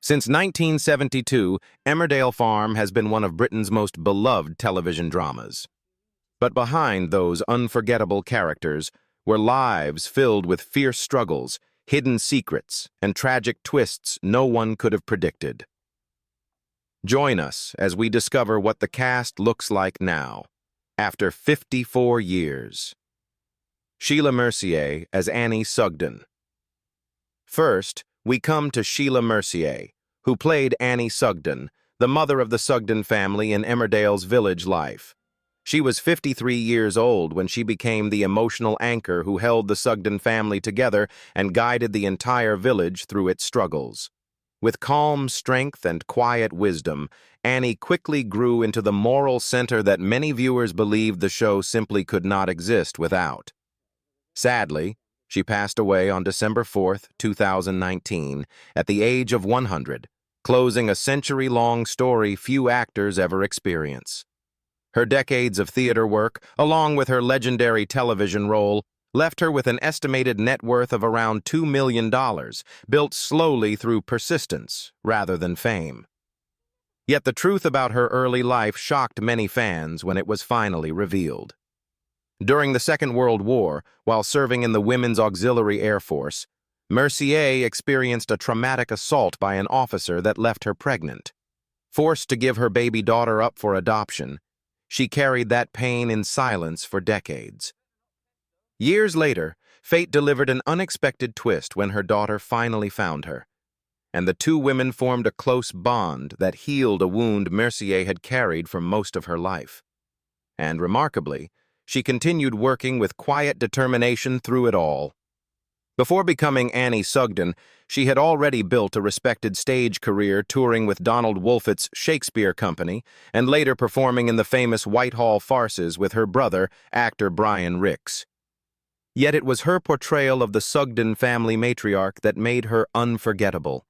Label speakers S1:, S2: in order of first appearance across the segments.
S1: Since 1972, Emmerdale Farm has been one of Britain's most beloved television dramas. But behind those unforgettable characters were lives filled with fierce struggles, hidden secrets, and tragic twists no one could have predicted. Join us as we discover what the cast looks like now, after 54 years. Sheila Mercier as Annie Sugden. First, we come to Sheila Mercier, who played Annie Sugden, the mother of the Sugden family in Emmerdale's village life. She was 53 years old when she became the emotional anchor who held the Sugden family together and guided the entire village through its struggles. With calm strength and quiet wisdom, Annie quickly grew into the moral center that many viewers believed the show simply could not exist without. Sadly, she passed away on December 4, 2019, at the age of 100, closing a century-long story few actors ever experience. Her decades of theater work, along with her legendary television role, left her with an estimated net worth of around $2 million, built slowly through persistence rather than fame. Yet the truth about her early life shocked many fans when it was finally revealed. During the Second World War, while serving in the Women's Auxiliary Air Force, Mercier experienced a traumatic assault by an officer that left her pregnant. Forced to give her baby daughter up for adoption, she carried that pain in silence for decades. Years later, fate delivered an unexpected twist when her daughter finally found her, and the two women formed a close bond that healed a wound Mercier had carried for most of her life. And remarkably, she continued working with quiet determination through it all. Before becoming Annie Sugden, she had already built a respected stage career touring with Donald Wolfett's Shakespeare Company and later performing in the famous Whitehall farces with her brother, actor Brian Rix. Yet it was her portrayal of the Sugden family matriarch that made her unforgettable.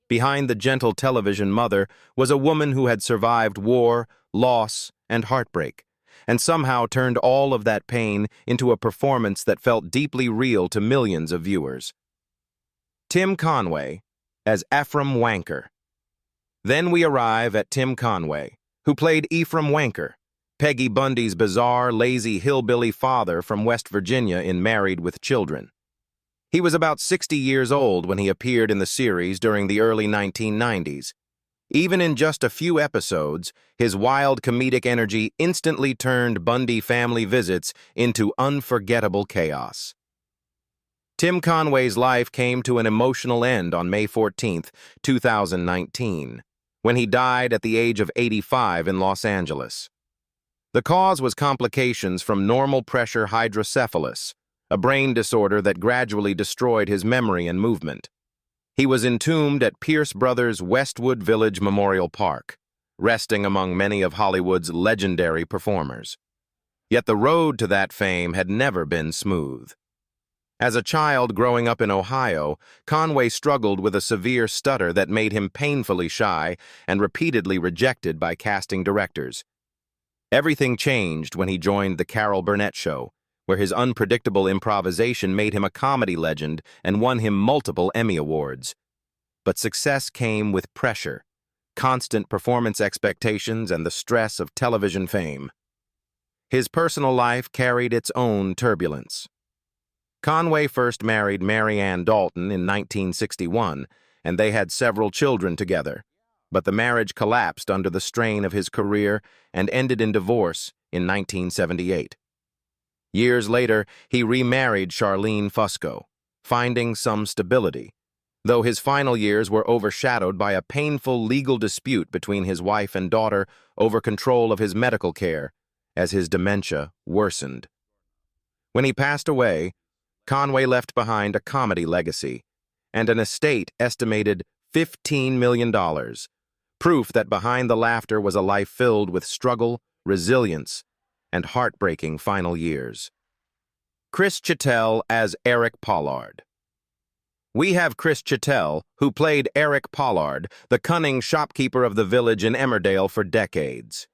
S1: Behind the gentle television mother was a woman who had survived war, loss, and heartbreak, and somehow turned all of that pain into a performance that felt deeply real to millions of viewers. Tim Conway as Ephraim Wanker. Then we arrive at Tim Conway, who played Ephraim Wanker, Peggy Bundy's bizarre, lazy hillbilly father from West Virginia in Married with Children. He was about 60 years old when he appeared in the series during the early 1990s. Even in just a few episodes, his wild comedic energy instantly turned Bundy family visits into unforgettable chaos. Tim Conway's life came to an emotional end on May 14, 2019, when he died at the age of 85 in Los Angeles. The cause was complications from normal pressure hydrocephalus, a brain disorder that gradually destroyed his memory and movement. He was entombed at Pierce Brothers' Westwood Village Memorial Park, resting among many of Hollywood's legendary performers. Yet the road to that fame had never been smooth. As a child growing up in Ohio, Conway struggled with a severe stutter that made him painfully shy and repeatedly rejected by casting directors. Everything changed when he joined The Carol Burnett Show, where his unpredictable improvisation made him a comedy legend and won him multiple Emmy Awards. But success came with pressure, constant performance expectations, and the stress of television fame. His personal life carried its own turbulence. Conway first married Mary Ann Dalton in 1961, and they had several children together. But the marriage collapsed under the strain of his career and ended in divorce in 1978. Years later, he remarried Charlene Fusco, finding some stability, though his final years were overshadowed by a painful legal dispute between his wife and daughter over control of his medical care as his dementia worsened. When he passed away, Conway left behind a comedy legacy and an estate estimated $15 million, proof that behind the laughter was a life filled with struggle, resilience, and heartbreaking final years. Chris Chittell as Eric Pollard. We have Chris Chittell, who played Eric Pollard, the cunning shopkeeper of the village in Emmerdale for decades.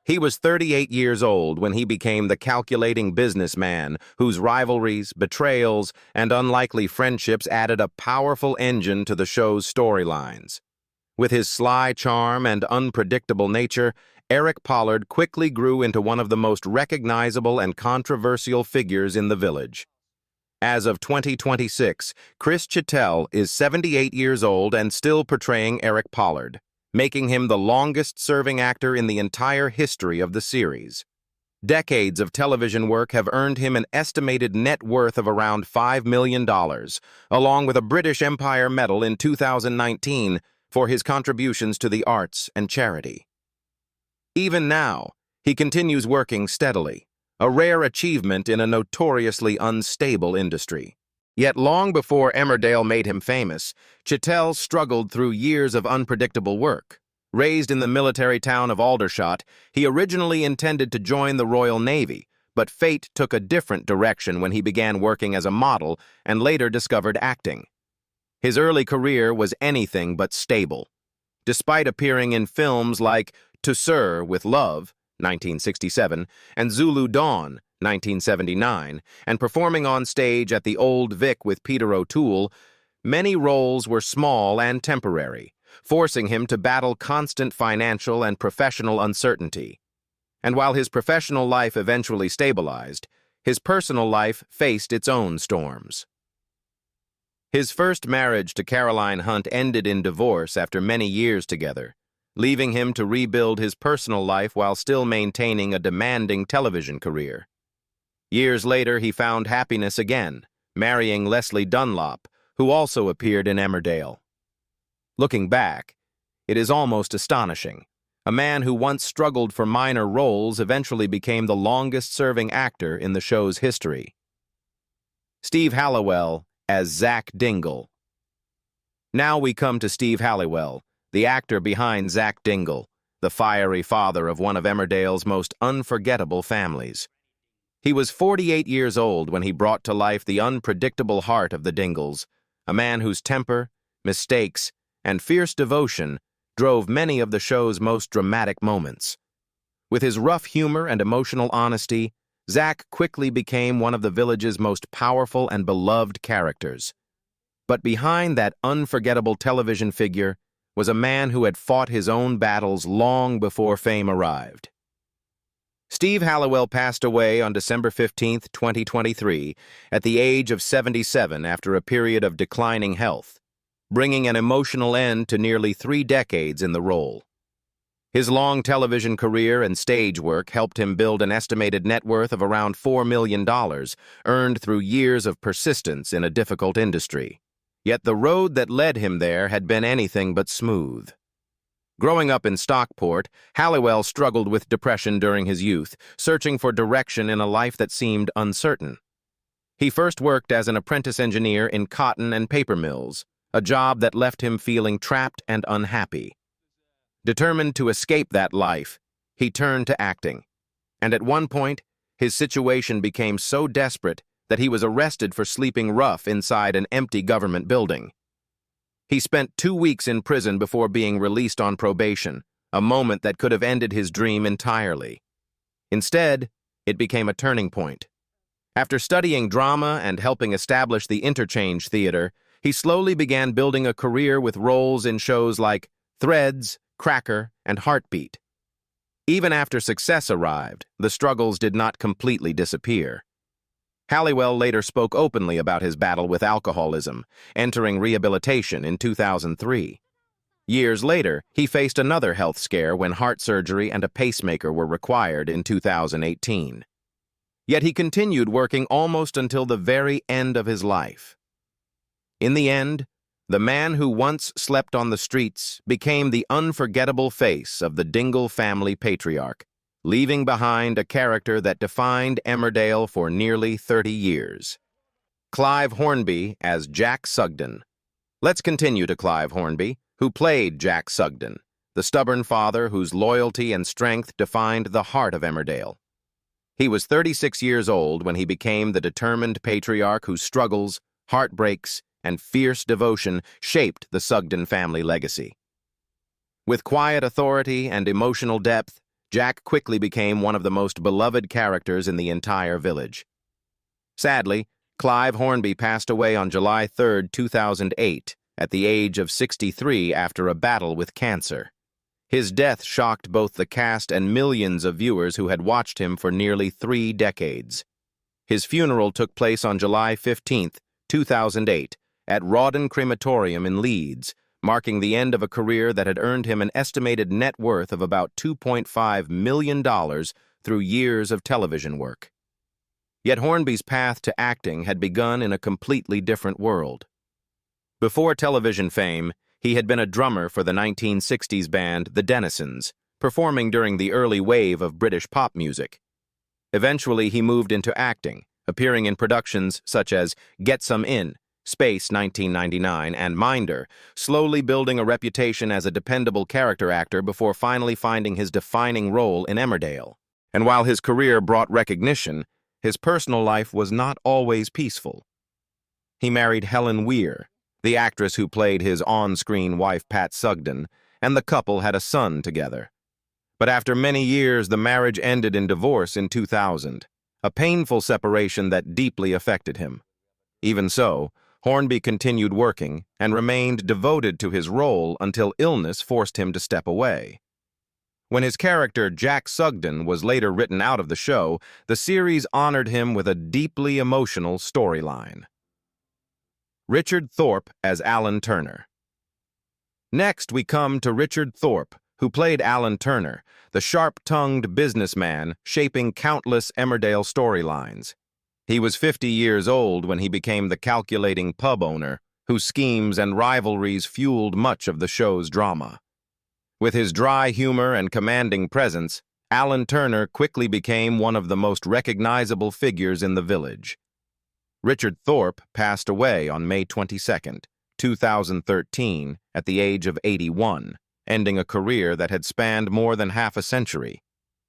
S1: He was 38 years old when he became the calculating businessman whose rivalries, betrayals, and unlikely friendships added a powerful engine to the show's storylines. With his sly charm and unpredictable nature, Eric Pollard quickly grew into one of the most recognizable and controversial figures in the village. As of 2026, Chris Chittell is 78 years old and still portraying Eric Pollard, making him the longest-serving actor in the entire history of the series. Decades of television work have earned him an estimated net worth of around $5 million, along with a British Empire Medal in 2019 for his contributions to the arts and charity. Even now, he continues working steadily, a rare achievement in a notoriously unstable industry. Yet long before Emmerdale made him famous, Chittell struggled through years of unpredictable work. Raised in the military town of Aldershot, he originally intended to join the Royal Navy, but fate took a different direction when he began working as a model and later discovered acting. His early career was anything but stable. Despite appearing in films like To Sir with Love, 1967, and Zulu Dawn, 1979, and performing on stage at the Old Vic with Peter O'Toole, many roles were small and temporary, forcing him to battle constant financial and professional uncertainty. And while his professional life eventually stabilized, his personal life faced its own storms. His first marriage to Caroline Hunt ended in divorce after many years together, leaving him to rebuild his personal life while still maintaining a demanding television career. Years later, he found happiness again, marrying Leslie Dunlop, who also appeared in Emmerdale. Looking back, it is almost astonishing. A man who once struggled for minor roles eventually became the longest-serving actor in the show's history. Steve Hallowell as Zach Dingle. Now we come to Steve Hallowell, the actor behind Zach Dingle, the fiery father of one of Emmerdale's most unforgettable families. He was 48 years old when he brought to life the unpredictable heart of the Dingles, a man whose temper, mistakes, and fierce devotion drove many of the show's most dramatic moments. With his rough humor and emotional honesty, Zach quickly became one of the village's most powerful and beloved characters. But behind that unforgettable television figure was a man who had fought his own battles long before fame arrived. Steve Hallowell passed away on December 15, 2023, at the age of 77 after a period of declining health, bringing an emotional end to nearly 3 decades in the role. His long television career and stage work helped him build an estimated net worth of around $4 million, earned through years of persistence in a difficult industry. Yet the road that led him there had been anything but smooth. Growing up in Stockport, Hallowell struggled with depression during his youth, searching for direction in a life that seemed uncertain. He first worked as an apprentice engineer in cotton and paper mills, a job that left him feeling trapped and unhappy. Determined to escape that life, he turned to acting, and at one point, his situation became so desperate that he was arrested for sleeping rough inside an empty government building. He spent 2 weeks in prison before being released on probation, a moment that could have ended his dream entirely. Instead, it became a turning point. After studying drama and helping establish the Interchange Theater, he slowly began building a career with roles in shows like Threads, Cracker, and Heartbeat. Even after success arrived, the struggles did not completely disappear. Hallowell later spoke openly about his battle with alcoholism, entering rehabilitation in 2003. Years later, he faced another health scare when heart surgery and a pacemaker were required in 2018. Yet he continued working almost until the very end of his life. In the end, the man who once slept on the streets became the unforgettable face of the Dingle family patriarch, leaving behind a character that defined Emmerdale for nearly 30 years. Clive Hornby as Jack Sugden. Let's continue to Clive Hornby, who played Jack Sugden, the stubborn father whose loyalty and strength defined the heart of Emmerdale. He was 36 years old when he became the determined patriarch whose struggles, heartbreaks, and fierce devotion shaped the Sugden family legacy. With quiet authority and emotional depth, Jack quickly became one of the most beloved characters in the entire village. Sadly, Clive Hornby passed away on July 3, 2008, at the age of 63 after a battle with cancer. His death shocked both the cast and millions of viewers who had watched him for nearly 3 decades. His funeral took place on July 15, 2008, at Rawdon Crematorium in Leeds, marking the end of a career that had earned him an estimated net worth of about $2.5 million through years of television work. Yet Hornby's path to acting had begun in a completely different world. Before television fame, he had been a drummer for the 1960s band The Dennisons, performing during the early wave of British pop music. Eventually, he moved into acting, appearing in productions such as Get Some In, Space 1999, and Minder, slowly building a reputation as a dependable character actor before finally finding his defining role in Emmerdale. And while his career brought recognition, his personal life was not always peaceful. He married Helen Weir, the actress who played his on-screen wife Pat Sugden, and the couple had a son together. But after many years, the marriage ended in divorce in 2000, a painful separation that deeply affected him. Even so, Hornby continued working and remained devoted to his role until illness forced him to step away. When his character Jack Sugden was later written out of the show, the series honored him with a deeply emotional storyline. Richard Thorp as Alan Turner. Next, we come to Richard Thorp, who played Alan Turner, the sharp-tongued businessman shaping countless Emmerdale storylines. He was 50 years old when he became the calculating pub owner, whose schemes and rivalries fueled much of the show's drama. With his dry humor and commanding presence, Alan Turner quickly became one of the most recognizable figures in the village. Richard Thorp passed away on May 22, 2013, at the age of 81, ending a career that had spanned more than half a century.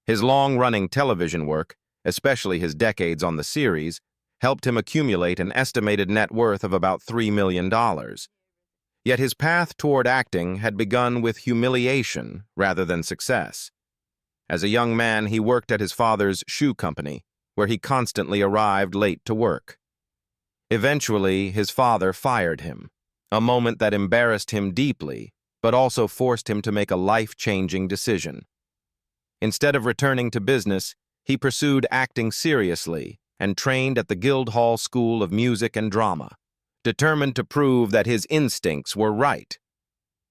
S1: His long-running television work, especially his decades on the series, helped him accumulate an estimated net worth of about $3 million. Yet his path toward acting had begun with humiliation rather than success. As a young man, he worked at his father's shoe company, where he constantly arrived late to work. Eventually, his father fired him, a moment that embarrassed him deeply, but also forced him to make a life-changing decision. Instead of returning to business, he pursued acting seriously and trained at the Guildhall School of Music and Drama, determined to prove that his instincts were right.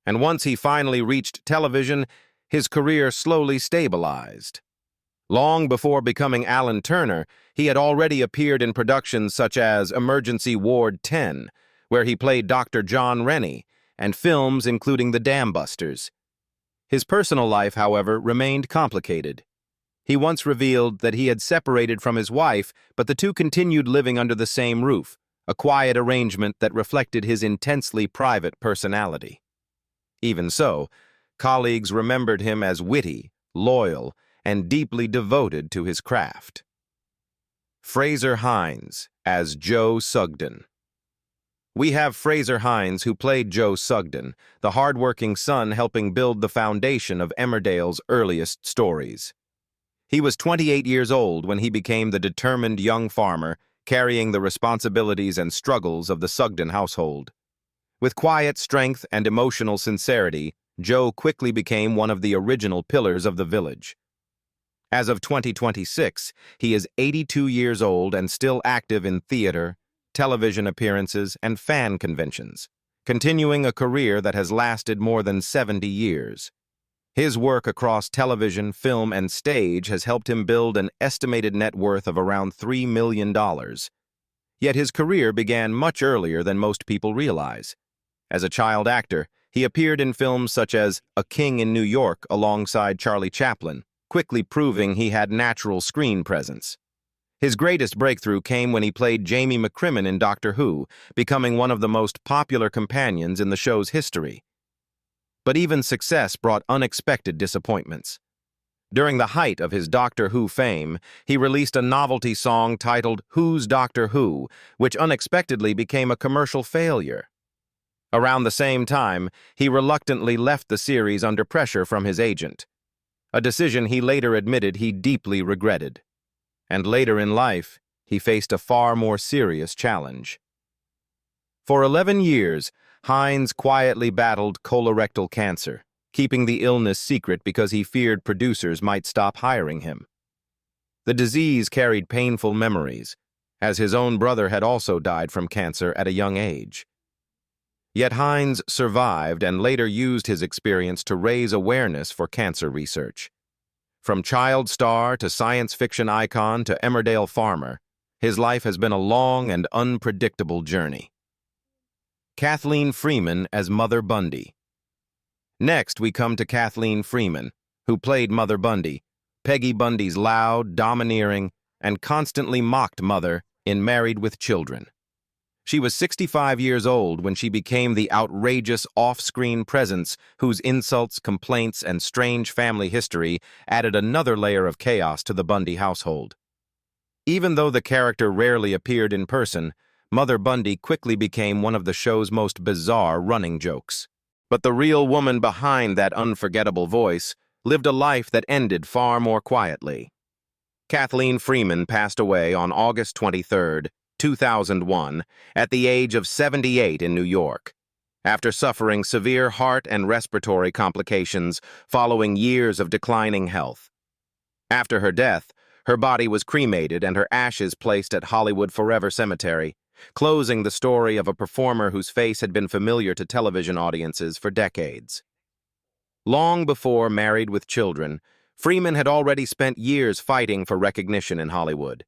S1: And once he finally reached television, his career slowly stabilized. Long before becoming Alan Turner, he had already appeared in productions such as Emergency Ward 10, where he played Dr. John Rennie, and films including The Dam Busters. His personal life, however, remained complicated. He once revealed that he had separated from his wife, but the two continued living under the same roof, a quiet arrangement that reflected his intensely private personality. Even so, colleagues remembered him as witty, loyal, and deeply devoted to his craft. Frazer Hines as Joe Sugden. We have Frazer Hines, who played Joe Sugden, the hard-working son helping build the foundation of Emmerdale's earliest stories. He was 28 years old when he became the determined young farmer, carrying the responsibilities and struggles of the Sugden household. With quiet strength and emotional sincerity, Joe quickly became one of the original pillars of the village. As of 2026, he is 82 years old and still active in theater, television appearances, and fan conventions, continuing a career that has lasted more than 70 years. His work across television, film, and stage has helped him build an estimated net worth of around $3 million. Yet his career began much earlier than most people realize. As a child actor, he appeared in films such as A King in New York alongside Charlie Chaplin, quickly proving he had natural screen presence. His greatest breakthrough came when he played Jamie McCrimmon in Doctor Who, becoming one of the most popular companions in the show's history. But even success brought unexpected disappointments. During the height of his Doctor Who fame, he released a novelty song titled Who's Doctor Who, which unexpectedly became a commercial failure. Around the same time, he reluctantly left the series under pressure from his agent, a decision he later admitted he deeply regretted. And later in life, he faced a far more serious challenge. For 11 years, Hines quietly battled colorectal cancer, keeping the illness secret because he feared producers might stop hiring him. The disease carried painful memories, as his own brother had also died from cancer at a young age. Yet Hines survived and later used his experience to raise awareness for cancer research. From child star to science fiction icon to Emmerdale farmer, his life has been a long and unpredictable journey. Kathleen Freeman as Mother Bundy. Next, we come to Kathleen Freeman, who played Mother Bundy, Peggy Bundy's loud, domineering, and constantly mocked mother in Married with Children. She was 65 years old when she became the outrageous off-screen presence whose insults, complaints, and strange family history added another layer of chaos to the Bundy household. Even though the character rarely appeared in person, Mother Bundy quickly became one of the show's most bizarre running jokes. But the real woman behind that unforgettable voice lived a life that ended far more quietly. Kathleen Freeman passed away on August 23, 2001, at the age of 78 in New York, after suffering severe heart and respiratory complications following years of declining health. After her death, her body was cremated and her ashes placed at Hollywood Forever Cemetery, closing the story of a performer whose face had been familiar to television audiences for decades. Long before Married with Children, Freeman had already spent years fighting for recognition in Hollywood.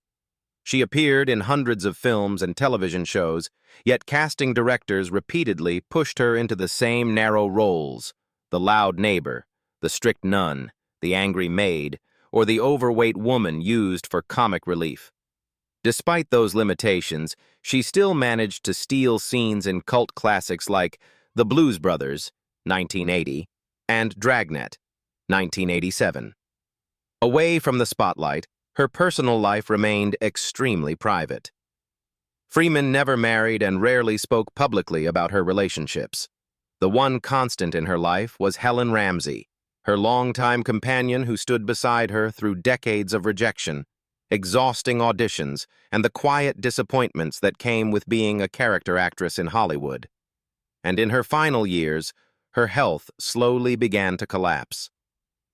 S1: She appeared in hundreds of films and television shows, yet casting directors repeatedly pushed her into the same narrow roles: the loud neighbor, the strict nun, the angry maid, or the overweight woman used for comic relief. Despite those limitations, she still managed to steal scenes in cult classics like The Blues Brothers, 1980, and Dragnet, 1987. Away from the spotlight, her personal life remained extremely private. Freeman never married and rarely spoke publicly about her relationships. The one constant in her life was Helen Ramsey, her longtime companion who stood beside her through decades of rejection, exhausting auditions, and the quiet disappointments that came with being a character actress in Hollywood. And in her final years, her health slowly began to collapse.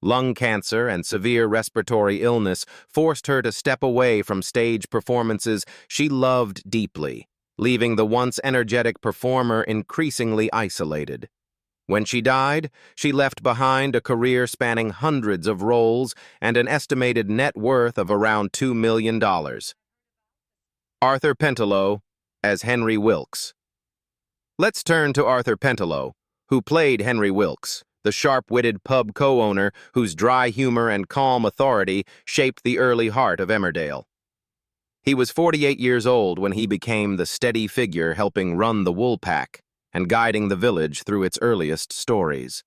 S1: Lung cancer and severe respiratory illness forced her to step away from stage performances she loved deeply, leaving the once energetic performer increasingly isolated. When she died, she left behind a career spanning hundreds of roles and an estimated net worth of around $2 million. Arthur Pentelow as Henry Wilkes. Let's turn to Arthur Pentelow, who played Henry Wilkes, the sharp-witted pub co-owner whose dry humor and calm authority shaped the early heart of Emmerdale. He was 48 years old when he became the steady figure helping run the Woolpack and guiding the village through its earliest stories.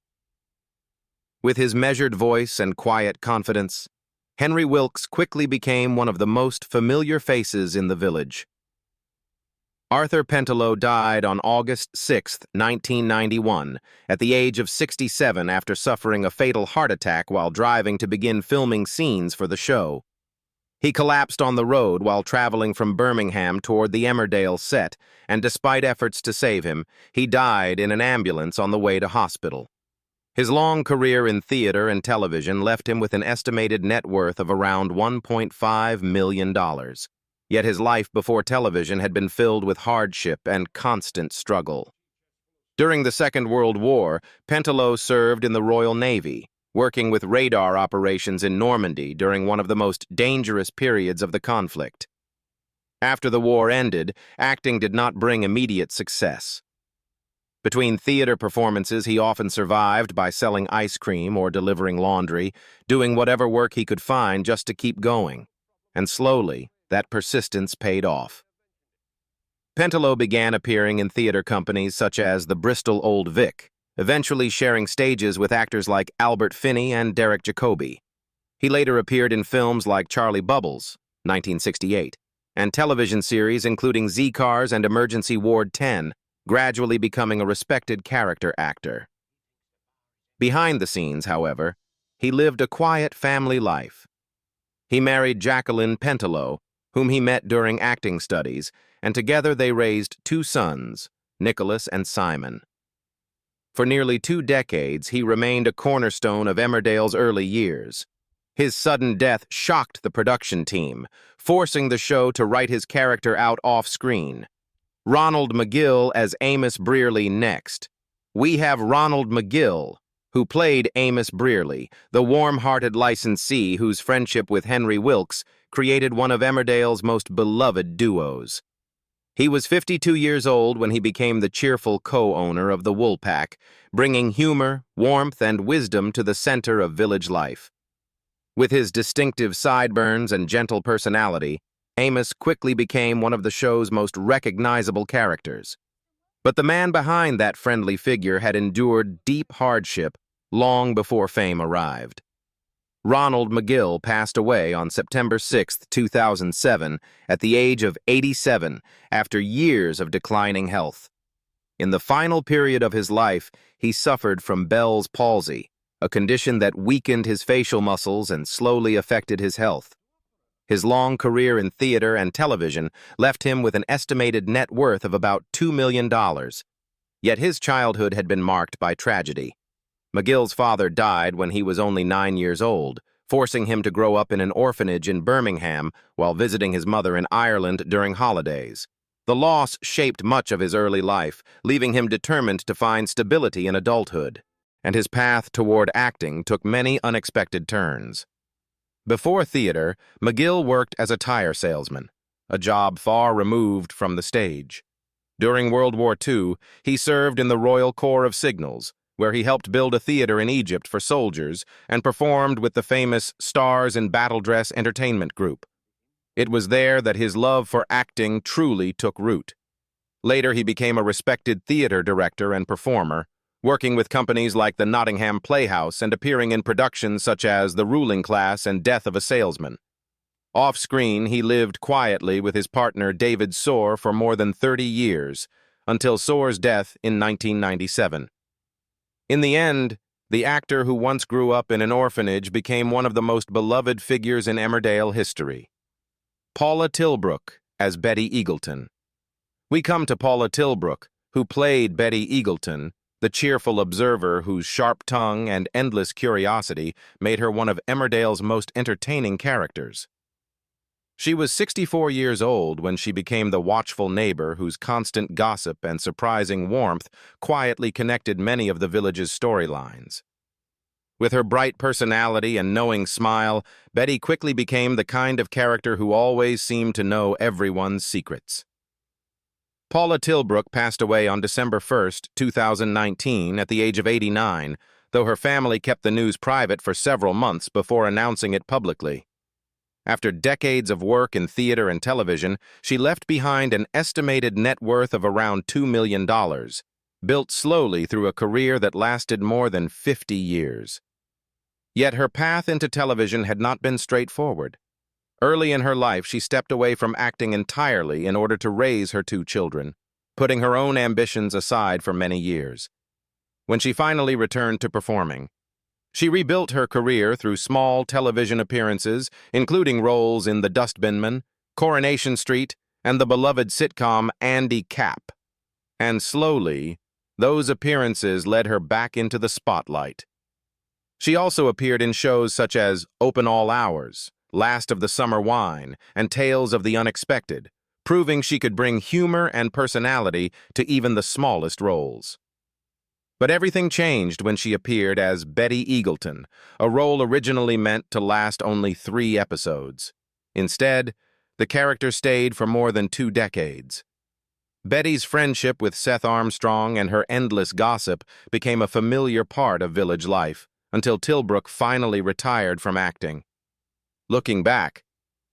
S1: With his measured voice and quiet confidence, Henry Wilkes quickly became one of the most familiar faces in the village. Arthur Pentelow died on August 6, 1991, at the age of 67 after suffering a fatal heart attack while driving to begin filming scenes for the show. He collapsed on the road while traveling from Birmingham toward the Emmerdale set, and despite efforts to save him, he died in an ambulance on the way to hospital. His long career in theater and television left him with an estimated net worth of around $1.5 million. Yet his life before television had been filled with hardship and constant struggle. During the Second World War, Pentelow served in the Royal Navy, working with radar operations in Normandy during one of the most dangerous periods of the conflict. After the war ended, acting did not bring immediate success. Between theater performances, he often survived by selling ice cream or delivering laundry, doing whatever work he could find just to keep going. And slowly, that persistence paid off. Pentelow began appearing in theater companies such as the Bristol Old Vic, eventually sharing stages with actors like Albert Finney and Derek Jacobi. He later appeared in films like Charlie Bubbles, 1968, and television series including Z-Cars and Emergency Ward 10, gradually becoming a respected character actor. Behind the scenes, however, he lived a quiet family life. He married Jacqueline Pentelow, whom he met during acting studies, and together they raised 2 sons, Nicholas, and Simon. For nearly 2 decades, he remained a cornerstone of Emmerdale's early years. His sudden death shocked the production team, forcing the show to write his character out off-screen. Ronald Magill as Amos Brearley next. We have Ronald Magill, who played Amos Brearley, the warm-hearted licensee whose friendship with Henry Wilkes created one of Emmerdale's most beloved duos. He was 52 years old when he became the cheerful co-owner of the Woolpack, bringing humor, warmth, and wisdom to the center of village life. With his distinctive sideburns and gentle personality, Amos quickly became one of the show's most recognizable characters. But the man behind that friendly figure had endured deep hardship long before fame arrived. Ronald Magill passed away on September 6, 2007, at the age of 87, after years of declining health. In the final period of his life, he suffered from Bell's palsy, a condition that weakened his facial muscles and slowly affected his health. His long career in theater and television left him with an estimated net worth of about $2 million. Yet his childhood had been marked by tragedy. Magill's father died when he was only 9 years old, forcing him to grow up in an orphanage in Birmingham while visiting his mother in Ireland during holidays. The loss shaped much of his early life, leaving him determined to find stability in adulthood, and his path toward acting took many unexpected turns. Before theater, Magill worked as a tire salesman, a job far removed from the stage. During World War II, he served in the Royal Corps of Signals, where he helped build a theater in Egypt for soldiers and performed with the famous Stars in Battle Dress entertainment group. It was there that his love for acting truly took root. Later, he became a respected theater director and performer, working with companies like the Nottingham Playhouse and appearing in productions such as The Ruling Class and Death of a Salesman. Off-screen, he lived quietly with his partner David Soar for more than 30 years, until Soar's death in 1997. In the end, the actor who once grew up in an orphanage became one of the most beloved figures in Emmerdale history. Paula Tilbrook as Betty Eagleton. We come to Paula Tilbrook, who played Betty Eagleton, the cheerful observer whose sharp tongue and endless curiosity made her one of Emmerdale's most entertaining characters. She was 64 years old when she became the watchful neighbor whose constant gossip and surprising warmth quietly connected many of the village's storylines. With her bright personality and knowing smile, Betty quickly became the kind of character who always seemed to know everyone's secrets. Paula Tilbrook passed away on December 1, 2019, at the age of 89, though her family kept the news private for several months before announcing it publicly. After decades of work in theater and television, she left behind an estimated net worth of around $2 million, built slowly through a career that lasted more than 50 years. Yet her path into television had not been straightforward. Early in her life, she stepped away from acting entirely in order to raise her 2 children, putting her own ambitions aside for many years. When she finally returned to performing, she rebuilt her career through small television appearances, including roles in The Dustbinman, Coronation Street, and the beloved sitcom Andy Capp. And slowly, those appearances led her back into the spotlight. She also appeared in shows such as Open All Hours, Last of the Summer Wine, and Tales of the Unexpected, proving she could bring humor and personality to even the smallest roles. But everything changed when she appeared as Betty Eagleton, a role originally meant to last only 3 episodes. Instead, the character stayed for more than 2 decades. Betty's friendship with Seth Armstrong and her endless gossip became a familiar part of village life, until Tilbrook finally retired from acting. Looking back,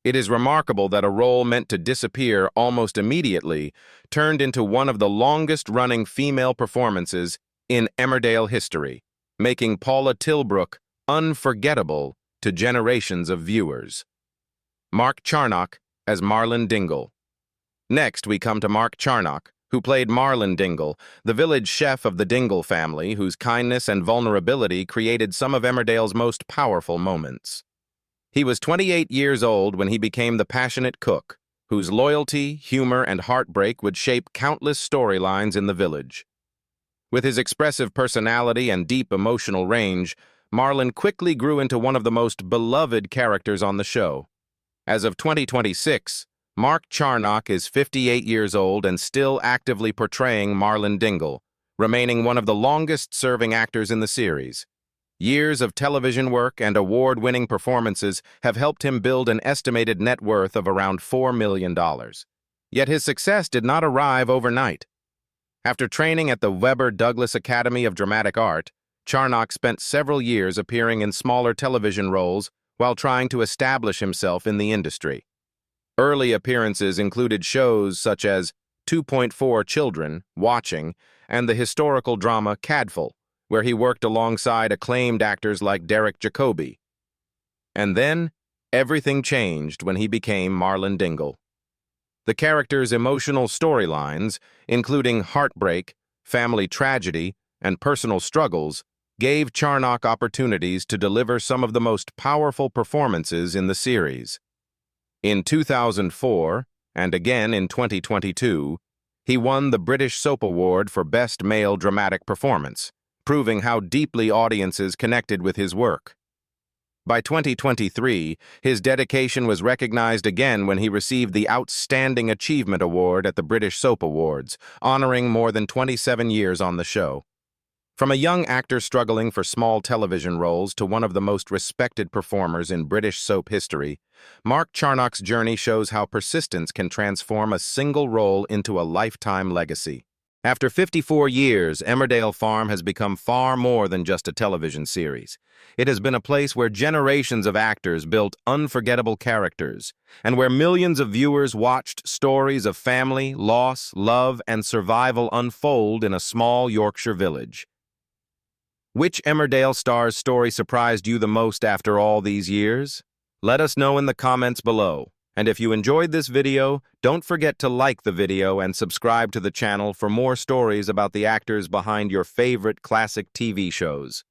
S1: it is remarkable that a role meant to disappear almost immediately turned into one of the longest-running female performances in Emmerdale history, making Paula Tilbrook unforgettable to generations of viewers. Mark Charnock as Marlin Dingle. Next, we come to Mark Charnock, who played Marlin Dingle, the village chef of the Dingle family, whose kindness and vulnerability created some of Emmerdale's most powerful moments. He was 28 years old when he became the passionate cook, whose loyalty, humor, and heartbreak would shape countless storylines in the village. With his expressive personality and deep emotional range, Marlin quickly grew into one of the most beloved characters on the show. As of 2026, Mark Charnock is 58 years old and still actively portraying Marlin Dingle, remaining one of the longest-serving actors in the series. Years of television work and award-winning performances have helped him build an estimated net worth of around $4 million. Yet his success did not arrive overnight. After training at the Webber Douglas Academy of Dramatic Art, Charnock spent several years appearing in smaller television roles while trying to establish himself in the industry. Early appearances included shows such as 2.4 Children, Watching, and the historical drama Cadfael, where he worked alongside acclaimed actors like Derek Jacobi. And then, everything changed when he became Marlin Dingle. The character's emotional storylines, including heartbreak, family tragedy, and personal struggles, gave Charnock opportunities to deliver some of the most powerful performances in the series. In 2004, and again in 2022, he won the British Soap Award for Best Male Dramatic Performance, proving how deeply audiences connected with his work. By 2023, his dedication was recognized again when he received the Outstanding Achievement Award at the British Soap Awards, honoring more than 27 years on the show. From a young actor struggling for small television roles to one of the most respected performers in British soap history, Mark Charnock's journey shows how persistence can transform a single role into a lifetime legacy. After 54 years, Emmerdale Farm has become far more than just a television series. It has been a place where generations of actors built unforgettable characters, and where millions of viewers watched stories of family, loss, love, and survival unfold in a small Yorkshire village. Which Emmerdale star's story surprised you the most after all these years? Let us know in the comments below. And if you enjoyed this video, don't forget to like the video and subscribe to the channel for more stories about the actors behind your favorite classic TV shows.